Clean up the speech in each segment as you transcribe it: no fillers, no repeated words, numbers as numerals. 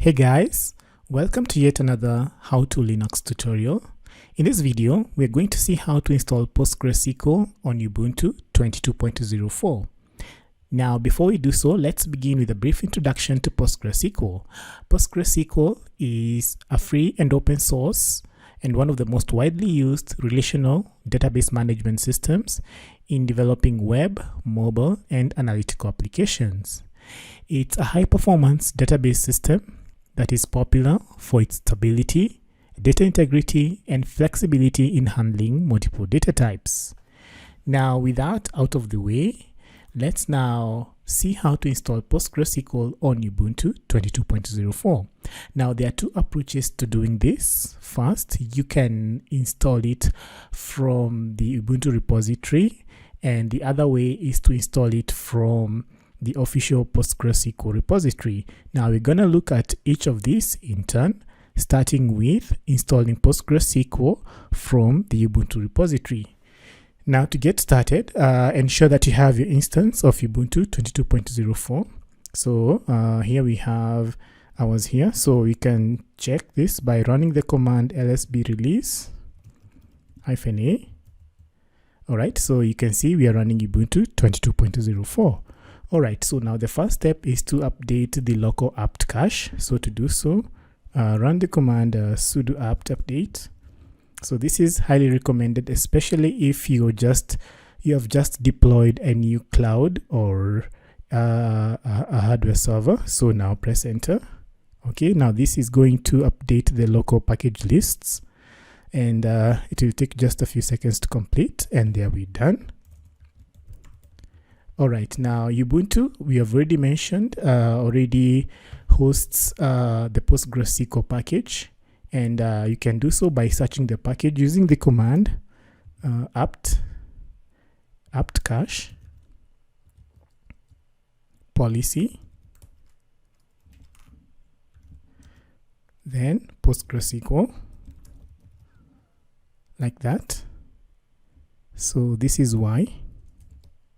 Hey guys, welcome to yet another How to Linux tutorial. In this video, we're going to see how to install PostgreSQL on Ubuntu 22.04. Now, before we do so, let's begin with a brief introduction to PostgreSQL. PostgreSQL is a free and open source and one of the most widely used relational database management systems in developing web, mobile, and analytical applications. It's a high-performance database system that is popular for its stability, data integrity, and flexibility in handling multiple data types. Now, with that out of the way, let's now see how to install PostgreSQL on Ubuntu 22.04. Now, there are two approaches to doing this. First, you can install it from the Ubuntu repository, and the other way is to install it from the official PostgreSQL repository. Now we're going to look at each of these in turn, starting with installing PostgreSQL from the Ubuntu repository. Now to get started, ensure that you have your instance of Ubuntu 22.04. So here we have ours here. So we can check this by running the command lsb release -a. Alright, so you can see we are running Ubuntu 22.04. Alright, so now the first step is to update the local apt cache. So to do so, run the command sudo apt update. So this is highly recommended, especially if you have just deployed a new cloud or a hardware server. So now press enter. Okay, now this is going to update the local package lists, and it will take just a few seconds to complete, and there we're done. Alright, now Ubuntu, we have already mentioned, already hosts the PostgreSQL package, and you can do so by searching the package using the command apt cache policy, then PostgreSQL, like that. So this is why.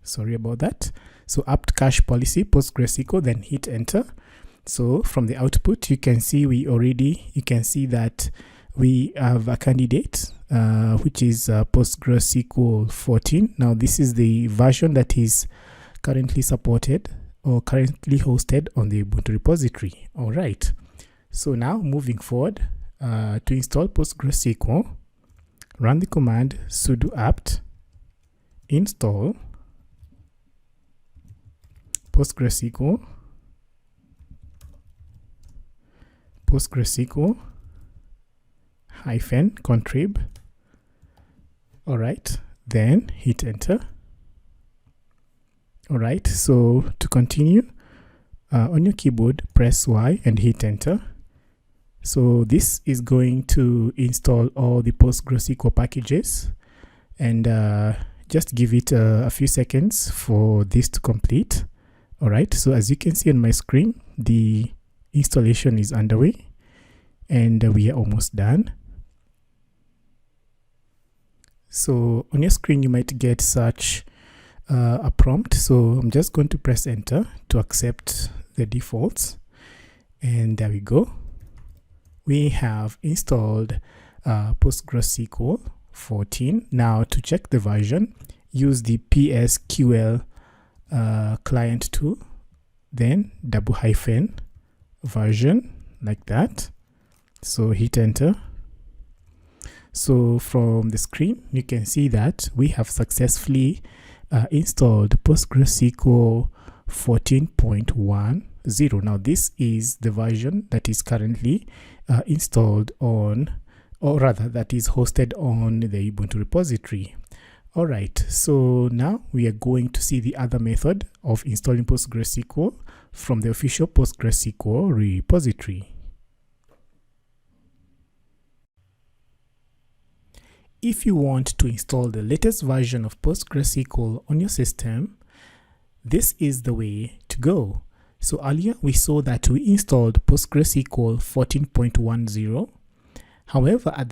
Sorry about that. So apt cache policy PostgreSQL, then hit enter. So from the output, you can see that we have a candidate which is PostgreSQL 14. Now this is the version that is currently supported or currently hosted on the Ubuntu repository. All right. So now moving forward, to install PostgreSQL, run the command sudo apt install PostgreSQL -contrib. All right, then hit enter. All right, so to continue, on your keyboard press Y and hit enter. So this is going to install all the PostgreSQL packages, and just give it a few seconds for this to complete. All right, so as you can see on my screen, the installation is underway, and we are almost done. So on your screen, you might get such a prompt. So I'm just going to press enter to accept the defaults, and there we go. We have installed PostgreSQL 14. Now to check the version, use the PSQL client tool, then --version, like that. So hit enter. So from the screen, you can see that we have successfully installed PostgreSQL 14.10. Now this is the version that is currently installed on, or rather that is hosted on the Ubuntu repository. All right, so now we are going to see the other method of installing PostgreSQL from the official PostgreSQL repository. If you want to install the latest version of PostgreSQL on your system, this is the way to go. So earlier we saw that we installed PostgreSQL 14.10. However, at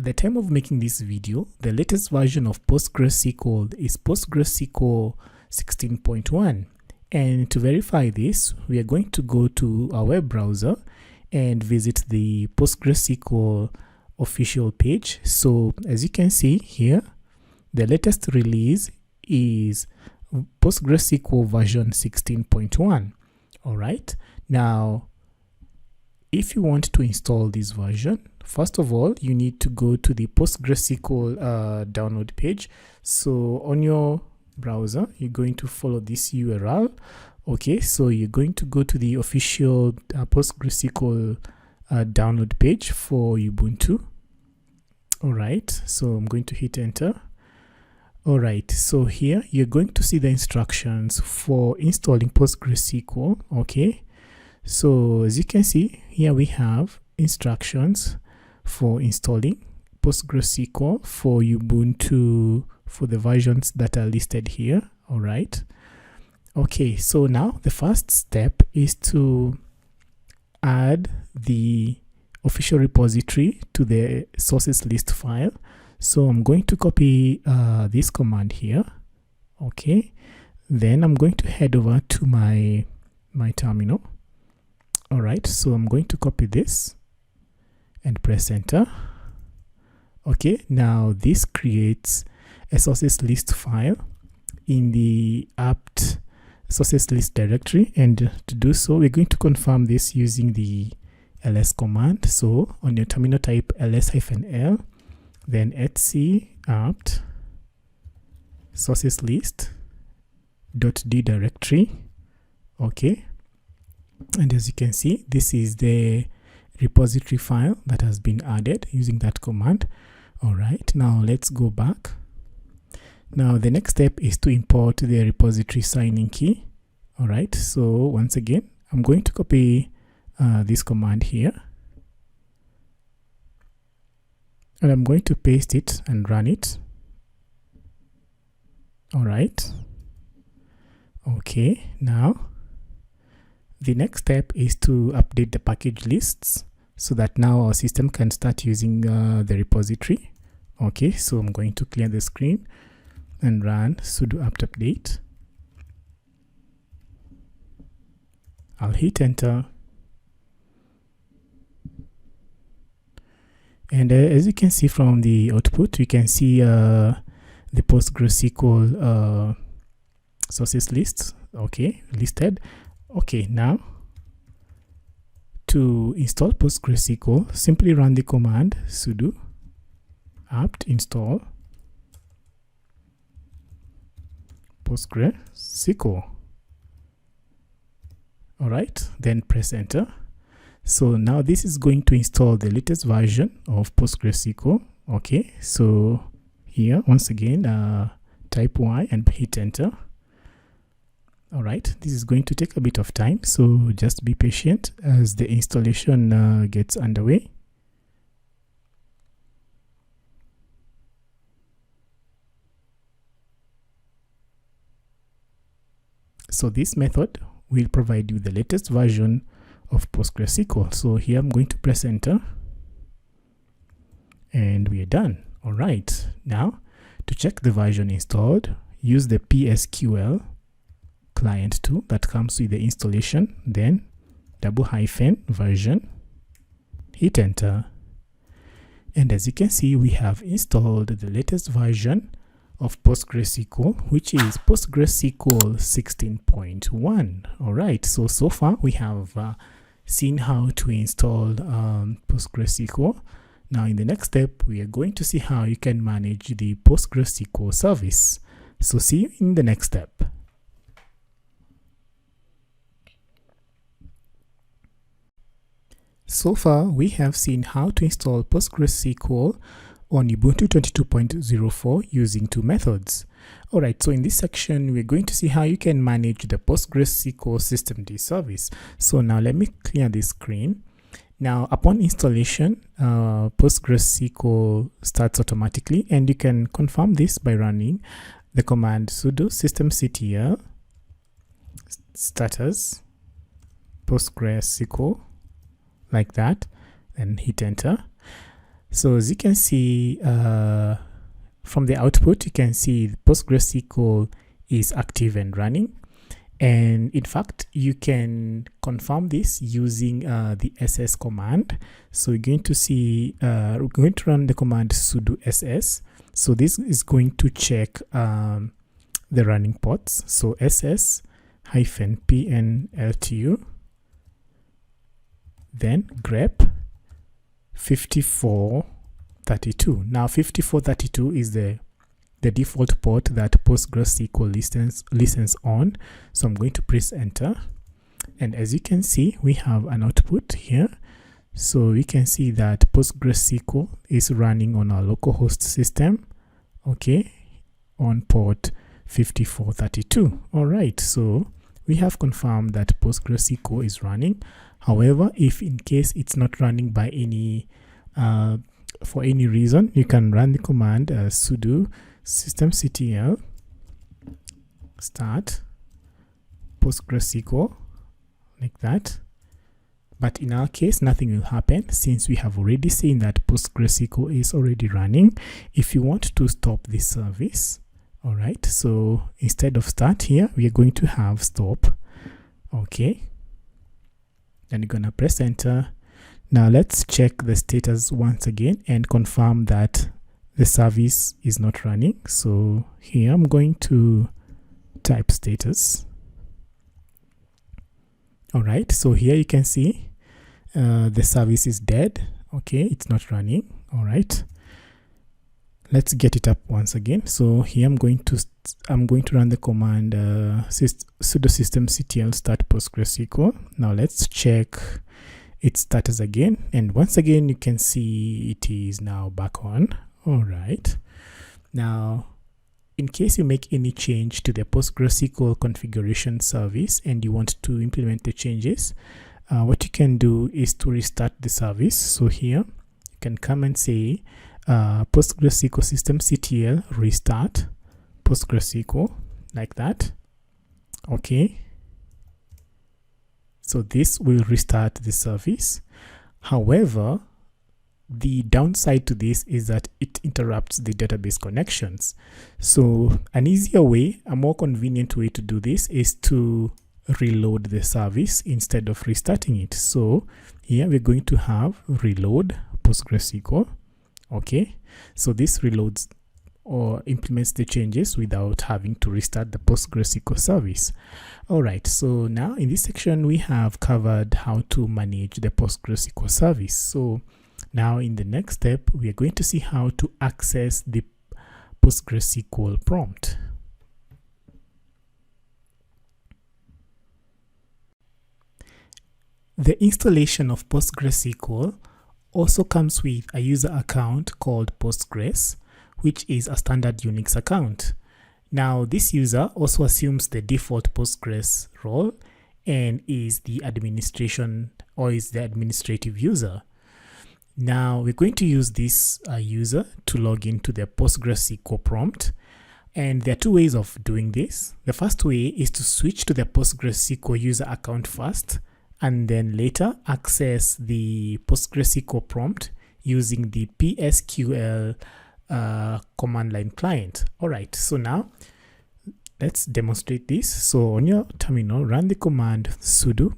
the time of making this video, the latest version of PostgreSQL is PostgreSQL 16.1. And to verify this, we are going to go to our web browser and visit the PostgreSQL official page. So as you can see here, the latest release is PostgreSQL version 16.1. all right, now if you want to install this version, first of all you need to go to the PostgreSQL download page. So on your browser you're going to follow this URL. Okay, so you're going to go to the official PostgreSQL download page for Ubuntu. All right, so I'm going to hit enter. All right, so here you're going to see the instructions for installing PostgreSQL. Okay, so as you can see here, we have instructions for installing PostgreSQL for Ubuntu for the versions that are listed here. All right. Okay, so now the first step is to add the official repository to the sources list file. So I'm going to copy this command here. Okay, then I'm going to head over to my terminal. All right, so I'm going to copy this and press enter. Okay, now this creates a sources list file in the apt sources list directory, and to do so we're going to confirm this using the ls command. So on your terminal type ls-l, then etc apt sources list .d directory. Okay, and as you can see, this is the repository file that has been added using that command. All right, now let's go back. Now the next step is to import the repository signing key. All right, so once again I'm going to copy this command here, and I'm going to paste it and run it. All right, okay, now the next step is to update the package lists so that now our system can start using the repository. Okay, so I'm going to clear the screen and run sudo apt update. I'll hit enter, and as you can see from the output, we can see the PostgreSQL sources list, okay, listed. Okay, now to install PostgreSQL, simply run the command sudo apt install PostgreSQL. All right, then press enter. So now this is going to install the latest version of PostgreSQL. Okay, so here once again type y and hit enter. All right, this is going to take a bit of time, so just be patient as the installation gets underway. So this method will provide you the latest version of PostgreSQL. So here I'm going to press enter, and we are done. All right, now to check the version installed, use the PSQL client tool that comes with the installation, then --version, hit enter, and as you can see, we have installed the latest version of PostgreSQL, which is PostgreSQL 16.1. all right, so far we have seen how to install PostgreSQL. Now in the next step, we are going to see how you can manage the PostgreSQL service. So see you in the next step. So far, we have seen how to install PostgreSQL on Ubuntu 22.04 using two methods. Alright, so in this section, we're going to see how you can manage the PostgreSQL systemd service. So now let me clear this screen. Now, upon installation, PostgreSQL starts automatically, and you can confirm this by running the command sudo systemctl status PostgreSQL like that, and hit enter. So as you can see from the output, you can see PostgreSQL is active and running, And in fact, you can confirm this using the ss command. So we're going to see, we're going to run the command sudo ss. So this is going to check the running ports. So ss -pnltu, then grep 5432. Now 5432 is the default port that PostgreSQL listens on. So I'm going to press enter, and as you can see, we have an output here. So we can see that PostgreSQL is running on our localhost system, okay, on port 5432. All right, so we have confirmed that PostgreSQL is running. However, if in case it's not running by any for any reason, you can run the command sudo systemctl start PostgreSQL, like that. But in our case, nothing will happen since we have already seen that PostgreSQL is already running. If you want to stop this service, all right, so instead of start here, we are going to have stop. Okay, then you're gonna press enter. Now let's check the status once again and confirm that the service is not running. So here I'm going to type status. All right, so here you can see the service is dead. Okay, it's not running. All right, let's get it up once again. So here I'm going to run the command sudo systemctl start PostgreSQL. Now let's check its status again, and once again you can see it is now back on. All right, now in case you make any change to the PostgreSQL configuration service and you want to implement the changes, what you can do is to restart the service. So here you can come and say PostgreSQL systemctl restart PostgreSQL, like that. Okay, so this will restart the service. However, the downside to this is that it interrupts the database connections. So an easier way, a more convenient way to do this is to reload the service instead of restarting it. So here we're going to have reload PostgreSQL. Okay, so this reloads or implements the changes without having to restart the PostgreSQL service. All right, so now in this section we have covered how to manage the PostgreSQL service. So now in the next step, we are going to see how to access the PostgreSQL prompt. The installation of PostgreSQL also comes with a user account called Postgres, which is a standard Unix account. Now this user also assumes the default Postgres role and is the administrative user. Now we're going to use this user to log into the PostgreSQL prompt, and there are two ways of doing this. The first way is to switch to the PostgreSQL user account first, and then later access the PostgreSQL prompt using the PSQL command line client. All right, so now let's demonstrate this. So on your terminal, run the command sudo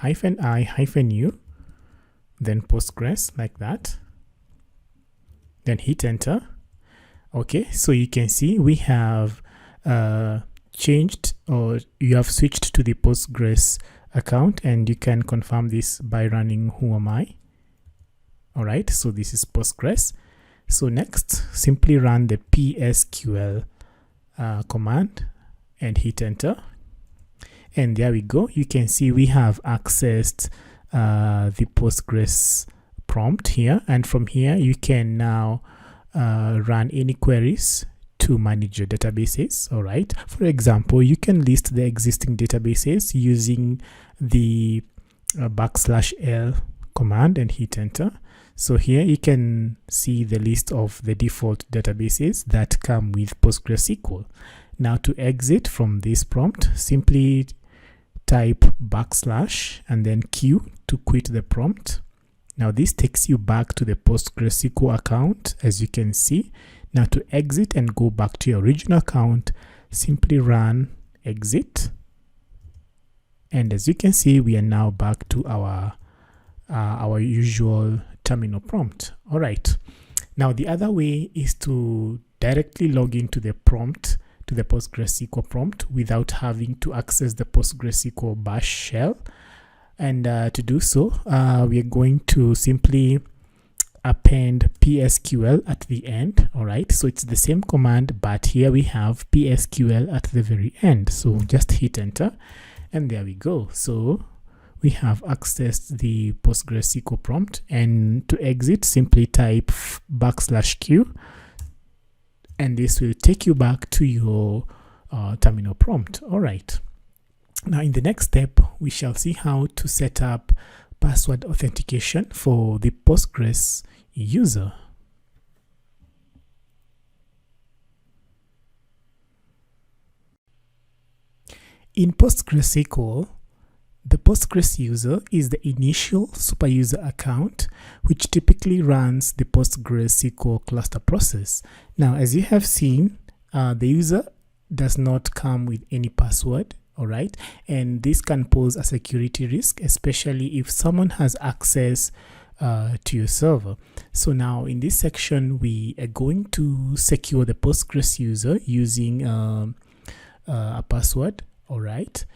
-i-u, then Postgres, like that, then hit enter. Okay, so you can see we have changed, or you have switched to the Postgres account, and you can confirm this by running whoami. All right, so this is Postgres. So next, simply run the PSQL command and hit enter. And there we go. You can see we have accessed the Postgres prompt here, and from here you can now run any queries to manage your databases. All right, for example, you can list the existing databases using the \l command and hit enter. So here you can see the list of the default databases that come with PostgreSQL. Now to exit from this prompt, simply type / and then Q to quit the prompt. Now this takes you back to the PostgreSQL account, as you can see. Now to exit and go back to your original account, simply run exit And as you can see, we are now back to our usual terminal prompt. All right. Now the other way is to directly log into the prompt, to the PostgreSQL prompt, without having to access the PostgreSQL bash shell. And to do so, we are going to simply append PSQL at the end. All right, so it's the same command, but here we have PSQL at the very end. So just hit enter, and there we go. So we have accessed the PostgreSQL prompt, and to exit, simply type \q, and this will take you back to your terminal prompt. All right. Now in the next step, we shall see how to set up password authentication for the Postgres user. In PostgreSQL, the Postgres user is the initial superuser account, which typically runs the PostgreSQL cluster process. Now, as you have seen, the user does not come with any password. All right, and this can pose a security risk, especially if someone has access to your server. So now in this section, we are going to secure the Postgres user using a password. All right,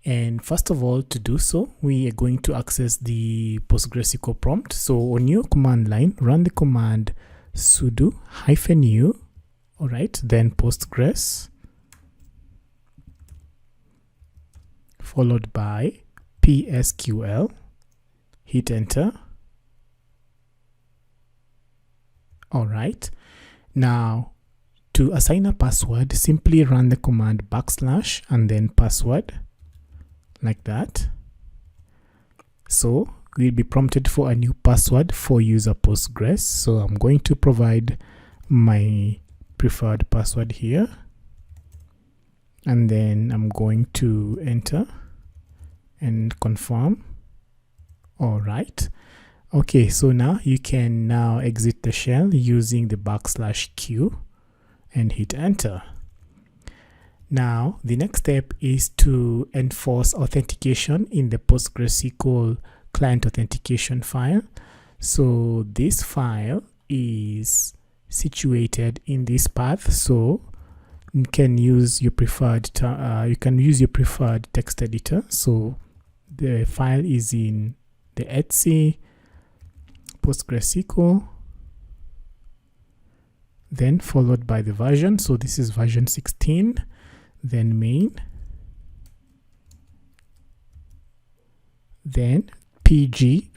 and first of all, to do so, we are going to access the PostgreSQL prompt. So on your command line, run the command sudo -u, all right, then Postgres, followed by PSQL, hit enter. All right, now to assign a password, simply run the command / and then password, like that. So we'll be prompted for a new password for user Postgres. So I'm going to provide my preferred password here, and then I'm going to enter and confirm. All right. Okay, so now you can now exit the shell using the \q and hit enter. Now the next step is to enforce authentication in the PostgreSQL client authentication file. So this file is situated in this path, so you can use your preferred text editor. So the file is in the etc PostgreSQL, then followed by the version. So this is version 16, then main, then pg_hba.conf.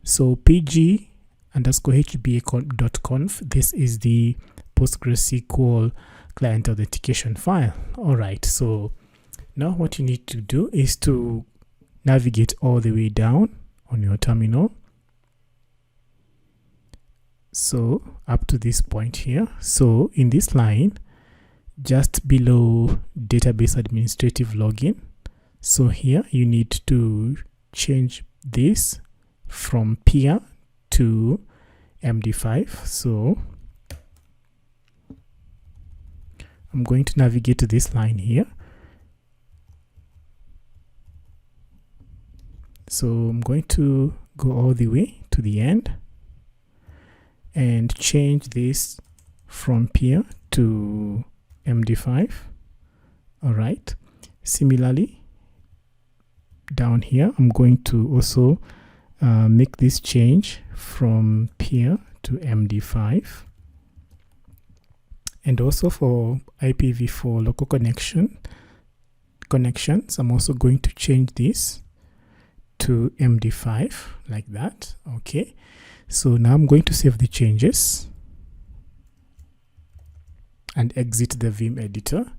So pg_hba.conf, this is the PostgreSQL client authentication file. All right, so now what you need to do is to navigate all the way down on your terminal. So up to this point here. So in this line, just below database administrative login, so here you need to change this from peer to MD5. So I'm going to navigate to this line here. So I'm going to go all the way to the end and change this from peer to MD5. All right. Similarly, down here, I'm going to also make this change from peer to MD5. And also for IPv4 local connections, I'm also going to change this to MD5, like that. Okay, so now I'm going to save the changes and exit the Vim editor.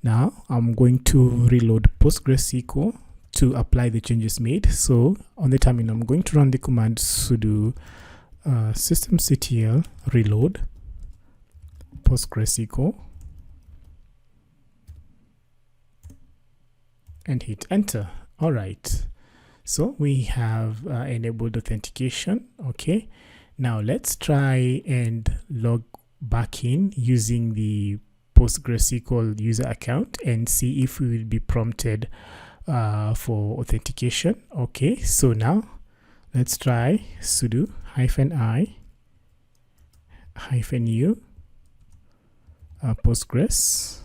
Now I'm going to reload PostgreSQL to apply the changes made. So on the terminal, I'm going to run the command sudo systemctl reload PostgreSQL and hit enter. All right, so we have enabled authentication. Okay, now let's try and log back in using the PostgreSQL user account and see if we will be prompted for authentication. Okay, so now let's try sudo -i -u Postgres,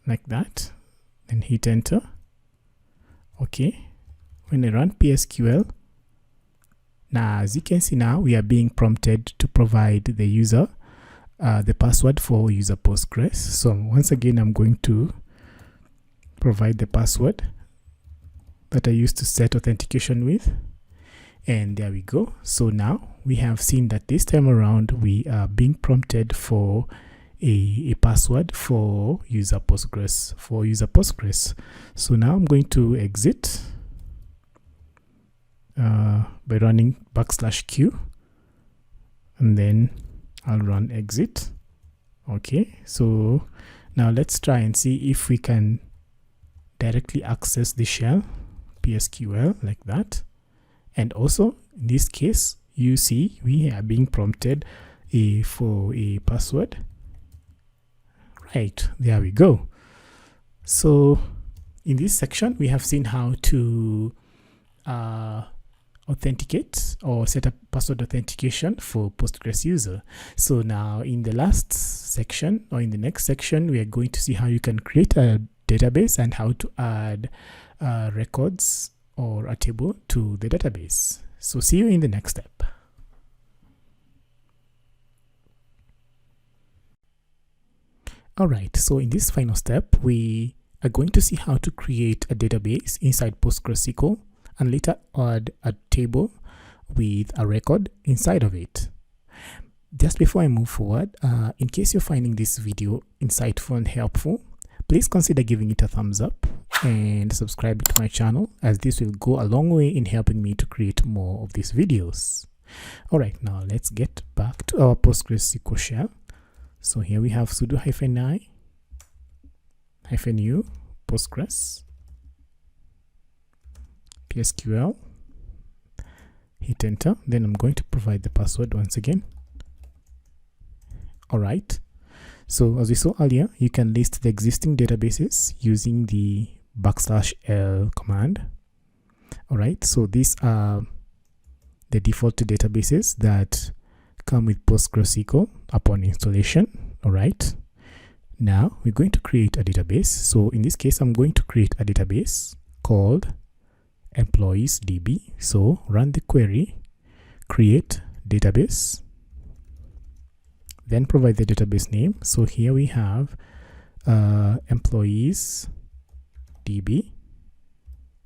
like that, then hit enter. Okay, when I run PSQL, now as you can see, now we are being prompted to provide the user the password for user Postgres. So once again, I'm going to provide the password that I used to set authentication with, and there we go. So now we have seen that this time around we are being prompted for a password for user Postgres, So now I'm going to exit by running \q, and then I'll run exit. Okay, so now let's try and see if we can directly access the shell PSQL like that. And also in this case, you see we are being prompted for a password. Right, there we go. So in this section, we have seen how to authenticate or set up password authentication for Postgres user. So now in the last section, or in the next section, we are going to see how you can create a database and how to add records or a table to the database. So see you in the next step. Alright, so in this final step, we are going to see how to create a database inside PostgreSQL and later add a table with a record inside of it. Just before I move forward, in case you're finding this video insightful and helpful, please consider giving it a thumbs up and subscribe to my channel, as this will go a long way in helping me to create more of these videos. Alright, now let's get back to our PostgreSQL shell. So here we have sudo -i -u Postgres PSQL, hit enter, then I'm going to provide the password once again. Alright, so as we saw earlier, you can list the existing databases using the \l command. Alright, so these are the default databases that come with PostgreSQL upon installation. Alright, now we're going to create a database. So in this case, I'm going to create a database called employees.db. So run the query create database, then provide the database name. So here we have employees.db.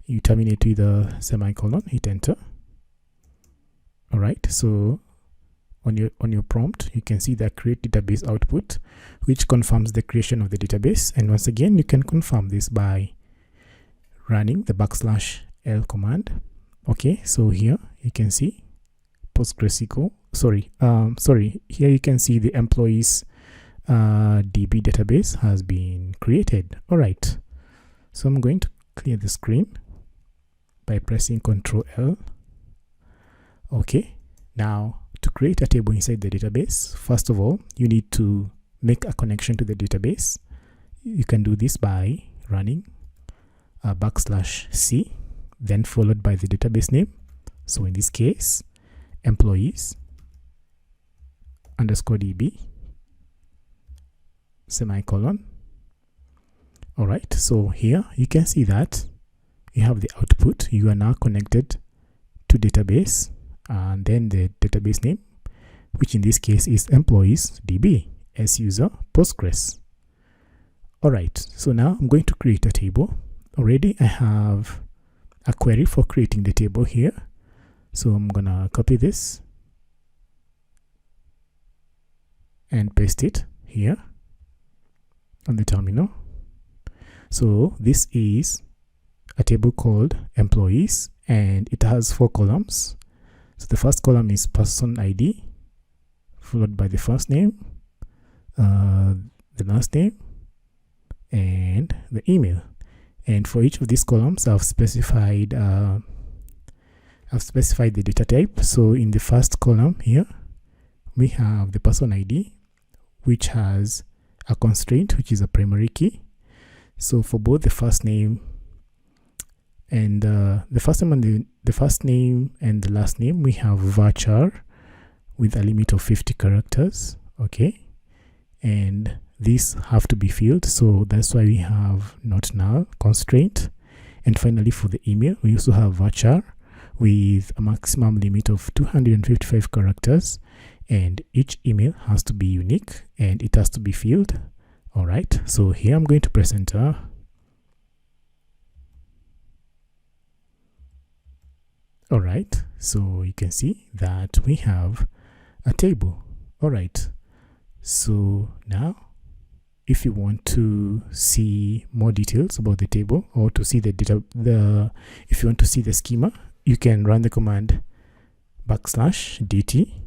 You terminate with a semicolon, hit enter. Alright, so on your prompt, you can see the create database output, which confirms the creation of the database. And once again, you can confirm this by running the \l command. Okay, so here you can see PostgreSQL. Here you can see the employees DB database has been created. All right, so I'm going to clear the screen by pressing Ctrl L. Okay, now to create a table inside the database, first of all, you need to make a connection to the database. You can do this by running \c, then followed by the database name. So in this case, employees_db semicolon. All right, so here you can see that you have the output. You are now connected to database, and then the database name, which in this case is employees.db as user Postgres. All right, so now I'm going to create a table. Already I have a query for creating the table here. So I'm gonna copy this and paste it here on the terminal. So this is a table called employees, and it has 4 columns. So the first column is person ID, followed by the first name, the last name, and the email. And for each of these columns, I've specified the data type. So in the first column here, we have the person ID, which has a constraint, which is a primary key. So for both the first name and the first name and the last name, we have varchar with a limit of 50 characters. Okay, and these have to be filled, so that's why we have not null constraint. And finally, for the email, we also have varchar with a maximum limit of 255 characters, and each email has to be unique and it has to be filled. All right, so here I'm going to press enter. All right, so you can see that we have a table. All right, so now if you want to see more details about the table, or to see the data, if you want to see the schema, you can run the command \dt.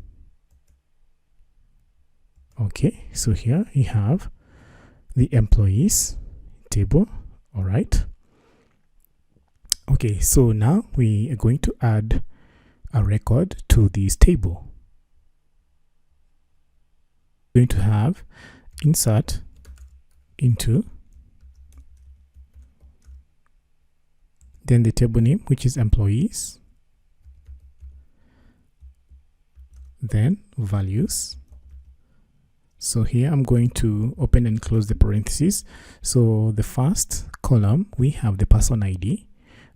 Okay, so here you have the employees table. All right. Okay, so now we are going to add a record to this table. We're going to have insert into, then the table name, which is employees, then values. So here I'm going to open and close the parentheses. So the first column, we have the person ID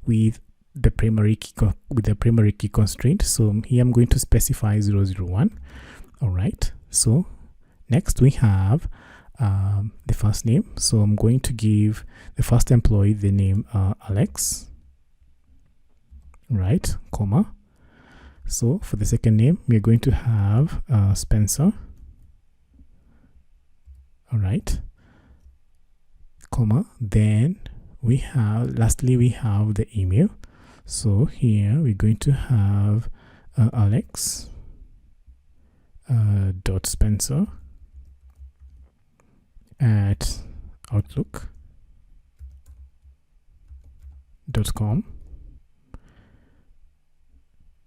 with the primary key constraint. So here I'm going to specify 001. All right, so next we have the first name. So I'm going to give the first employee the name Alex, right, comma. So for the second name, we're going to have Spencer, all right, comma. Then we have, lastly, we have the email. So here we're going to have Alex dot Spencer at outlook.com.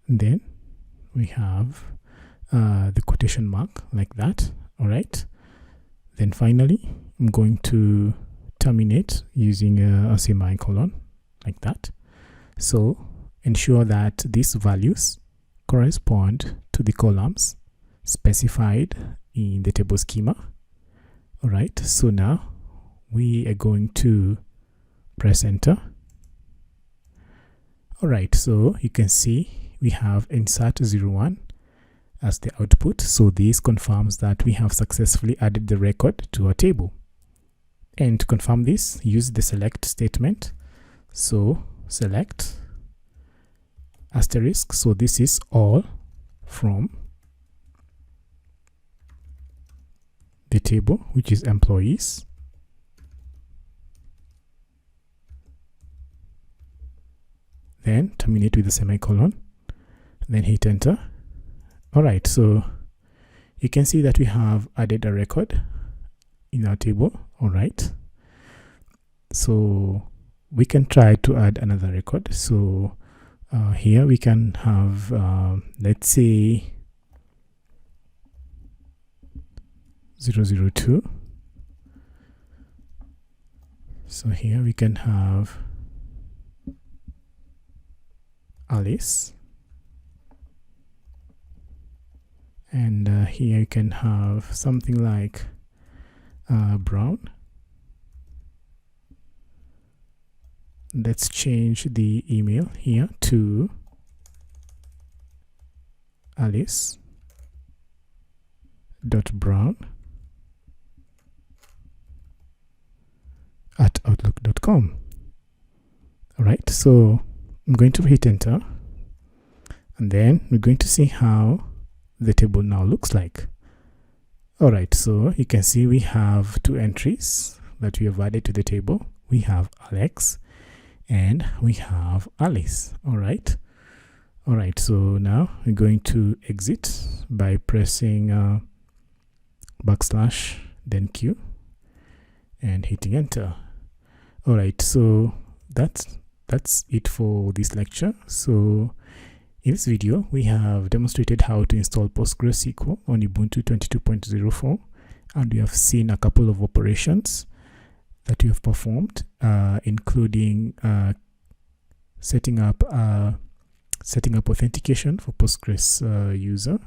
Then we have the quotation mark like that. All right, then finally I'm going to terminate using a semicolon like that. So ensure that these values correspond to the columns specified in the table schema. All right, so now we are going to press enter. All right, so you can see we have insert 01 as the output. So this confirms that we have successfully added the record to our table. And to confirm this, use the select statement. So select asterisk. So this is all from the table, which is employees. Then terminate with a semicolon, then hit enter. All right, so you can see that we have added a record in our table. All right, so we can try to add another record. So here we can have let's say 002. So here we can have Alice, and here you can have something like Brown. Let's change the email here to alice.brown at outlook.com. All right, so I'm going to hit enter, and then we're going to see how the table now looks like. All right, so you can see we have two entries that we have added to the table. We have Alex and we have Alice. All right, so now we're going to exit by pressing \, Q, and hitting enter. All right, so that's it for this lecture. So In this video, we have demonstrated how to install PostgreSQL on Ubuntu 22.04, and we have seen a couple of operations that we have performed, including setting up authentication for Postgres User,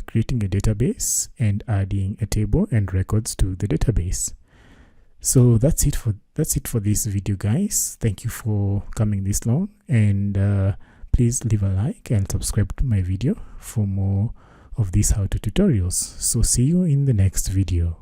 creating a database, and adding a table and records to the database. So that's it for this video, guys. Thank you for coming this long, and please leave a like and subscribe to my video for more of these how-to tutorials. So see you in the next video.